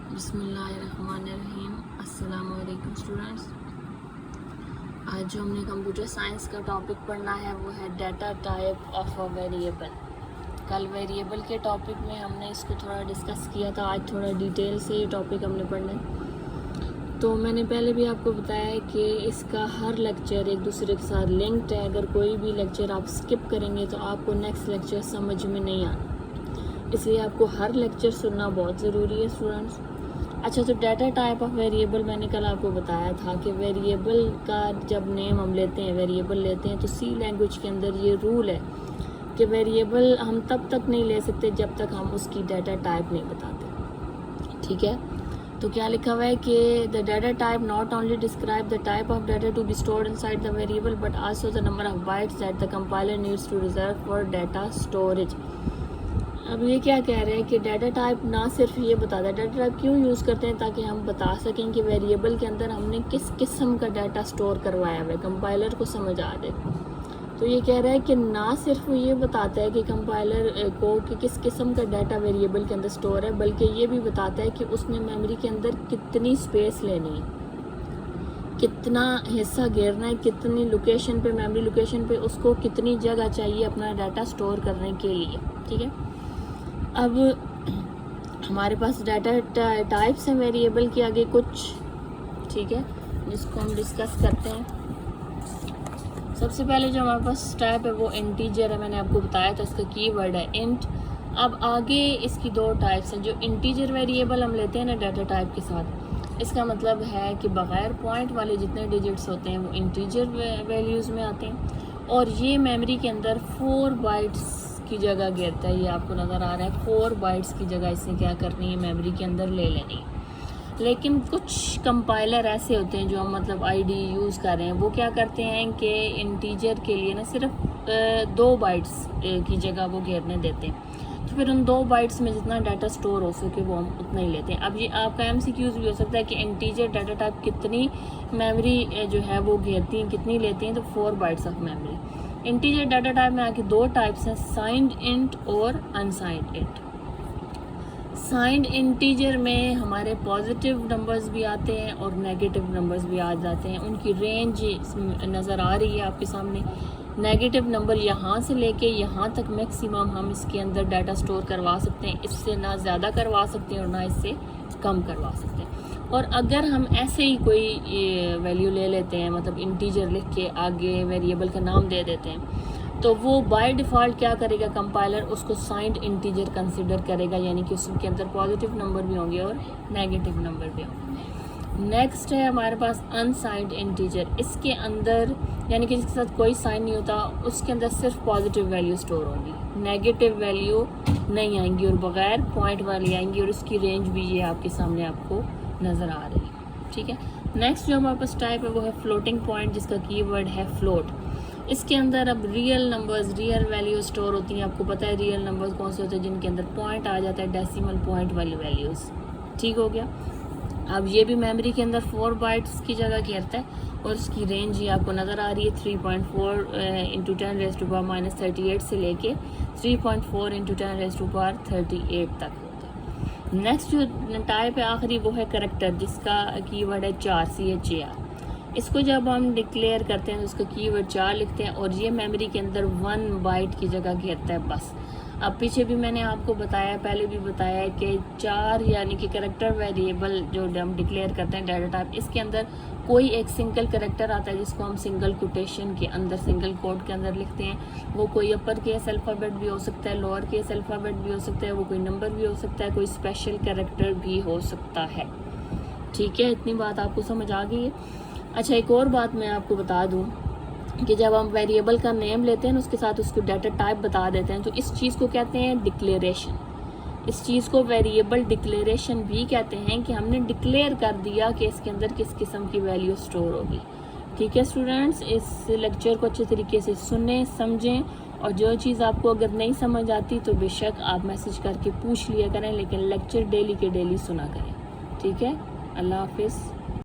बिस्मिल्लाहिर्रहमानिर्रहीम। अस्सलाम वालेकुम स्टूडेंट्स। आज जो हमने कंप्यूटर साइंस का टॉपिक पढ़ना है वो है data type of a variable. कल वेरिएबल के टॉपिक में हमने इसको थोड़ा डिस्कस किया था, आज थोड़ा डिटेल से ये टॉपिक हमने पढ़ना है। तो मैंने पहले भी आपको बताया है कि इसका हर लेक्चर एक दूसरे के साथ लिंक्ड है। अगर कोई भी लेक्चर आप स्किप करेंगे तो आपको नेक्स्ट लेक्चर समझ में नहीं आना, इसलिए आपको हर लेक्चर सुनना बहुत ज़रूरी है स्टूडेंट्स। अच्छा, तो डाटा टाइप ऑफ वेरिएबल मैंने कल आपको बताया था कि वेरिएबल का जब नेम हम लेते हैं, वेरिएबल लेते हैं, तो सी लैंग्वेज के अंदर ये रूल है कि वेरिएबल हम तब तक नहीं ले सकते जब तक हम उसकी डाटा टाइप नहीं बताते। ठीक है, तो क्या लिखा हुआ है कि the data type not only describe the type of data to be stored inside the variable but also the number of bytes that the compiler needs to reserve for data storage. अब ये क्या कह रहे हैं कि data type ना सिर्फ ये बताता है, डाटा टाइप क्यों यूज़ करते हैं, ताकि हम बता सकें कि वेरिएबल के अंदर हमने किस किस्म का डाटा स्टोर करवाया हुआ है, कंपाइलर को समझ आ जाए। तो ये कह रहा है कि ना सिर्फ ये बताता है कि कंपाइलर को कि किस किस्म का डाटा वेरिएबल के अंदर स्टोर है, बल्कि ये भी बताता है कि उसने मेमोरी के अंदर कितनी स्पेस लेनी है, कितना हिस्सा घेरना है, कितनी लोकेशन पे, मेमोरी लोकेशन पे उसको कितनी जगह चाहिए अपना डाटा स्टोर करने के लिए। ठीक है, अब हमारे पास डाटा टाइप्स हैं वेरिएबल के आगे कुछ, ठीक है, जिसको हम डिस्कस करते हैं। सबसे पहले जो हमारे पास टाइप है वो इंटीजर है, मैंने आपको बताया था, इसका कीवर्ड है इंट। अब आगे इसकी दो टाइप्स हैं। जो इंटीजर वेरिएबल हम लेते हैं ना डाटा टाइप के साथ, इसका मतलब है कि बग़ैर पॉइंट वाले जितने डिजिट्स होते हैं वो इंटीजर वैल्यूज़ में आते हैं, और ये मेमोरी के अंदर 4 बाइट्स की जगह घेरता है। ये आपको नज़र आ रहा है, 4 बाइट्स की जगह इसने क्या करनी है, मेमोरी के अंदर ले लेनी है। लेकिन कुछ कंपाइलर ऐसे होते हैं जो हम मतलब आईडी यूज़ कर रहे हैं, वो क्या करते हैं कि इंटीजर के लिए ना सिर्फ 2 बाइट्स की जगह वो घेरने देते हैं, तो फिर उन 2 बाइट्स में जितना डाटा स्टोर हो सके वो हम उतना ही लेते हैं। अब ये आपका MCQs भी हो सकता है कि इंटीजर डाटा टाइप कितनी मेमोरी जो है वो घेरती हैं, कितनी लेती हैं, तो 4 bytes of memory. Integer data type में आके 2 टाइप्स हैं, साइंड इंट और अनसाइंड इंट। साइंड इंटीजर में हमारे पॉजिटिव नंबर्स भी आते हैं और नेगेटिव नंबर्स भी आ जाते हैं। उनकी रेंज नज़र आ रही है आपके सामने। नेगेटिव नंबर यहाँ से लेके यहाँ तक मैक्सिमम हम इसके अंदर डाटा स्टोर करवा सकते हैं, इससे ना ज़्यादा करवा सकते हैं और ना इससे कम करवा सकते हैं। और अगर हम ऐसे ही कोई वैल्यू ले लेते हैं, मतलब इंटीजर लिख के आगे वेरिएबल का नाम दे देते हैं, तो वो बाय डिफ़ॉल्ट क्या करेगा, कंपाइलर उसको साइंड इंटीजर कंसिडर करेगा, यानी कि उसके अंदर पॉजिटिव नंबर भी होंगे और नेगेटिव नंबर भी होंगे। नेक्स्ट है हमारे पास अनसाइंड इंटीजर। इसके अंदर यानी कि जिसके साथ कोई साइन नहीं होता, उसके अंदर सिर्फ पॉजिटिव वैल्यू स्टोर होगी, नेगेटिव वैल्यू नहीं आएंगी और बग़ैर पॉइंट वाली आएंगी, और उसकी रेंज भी ये आपके सामने आपको नज़र आ रही है। ठीक है, नेक्स्ट जो हमारे पास टाइप है वो है फ्लोटिंग पॉइंट, जिसका कीवर्ड है फ्लोट। इसके अंदर अब real numbers, real value store होती हैं। आपको पता है रियल नंबर्स कौन से होते हैं, जिनके अंदर पॉइंट आ जाता है, डेसिमल पॉइंट वाली वैल्यूज़। ठीक हो गया। अब ये भी मेमोरी के अंदर 4 बाइट्स की जगह घेरता है और इसकी रेंज ये आपको नज़र आ रही है, 3.4 × 10⁻³ से लेके 3.4 × 10⁻38 तक होता है। नेक्स्ट जो टाइप है आखिरी वो है करेक्टर, जिसका कीवर्ड है CHAR। इसको जब हम डिक्लेयर करते हैं तो उसका कीवर्ड 4 लिखते हैं और ये मेमोरी के अंदर 1 बाइट की जगह घेरता है बस। अब पीछे भी मैंने आपको बताया, पहले भी बताया है कि 4 यानी कि करेक्टर वेरिएबल जो हम डिक्लेयर करते हैं डाटा टाइप, इसके अंदर कोई एक सिंगल करेक्टर आता है जिसको हम सिंगल कोटेशन के अंदर, सिंगल कोड के अंदर लिखते हैं। वो कोई अपर केस अल्फ़ाबेट भी हो सकता है, लोअर केस अल्फ़ाबेट भी हो सकता है, वो कोई नंबर भी हो सकता है, कोई स्पेशल करेक्टर भी हो सकता है। ठीक है, इतनी बात आपको समझ आ गई है। अच्छा, एक और बात मैं आपको बता दूं कि जब हम वेरिएबल का नेम लेते हैं ना, उसके साथ उसको डाटा टाइप बता देते हैं, तो इस चीज़ को कहते हैं डिक्लेरेशन। इस चीज़ को वेरिएबल डिक्लेरेशन भी कहते हैं कि हमने डिक्लेयर कर दिया कि इसके अंदर किस किस्म की वैल्यू स्टोर होगी। ठीक है स्टूडेंट्स, इस लेक्चर को अच्छे तरीके से सुनें, समझें, और जो चीज़ आपको अगर नहीं समझ आती तो बेशक आप मैसेज करके पूछ लिया करें, लेकिन लेक्चर डेली के डेली सुना करें। ठीक है, अल्लाह हाफिज़।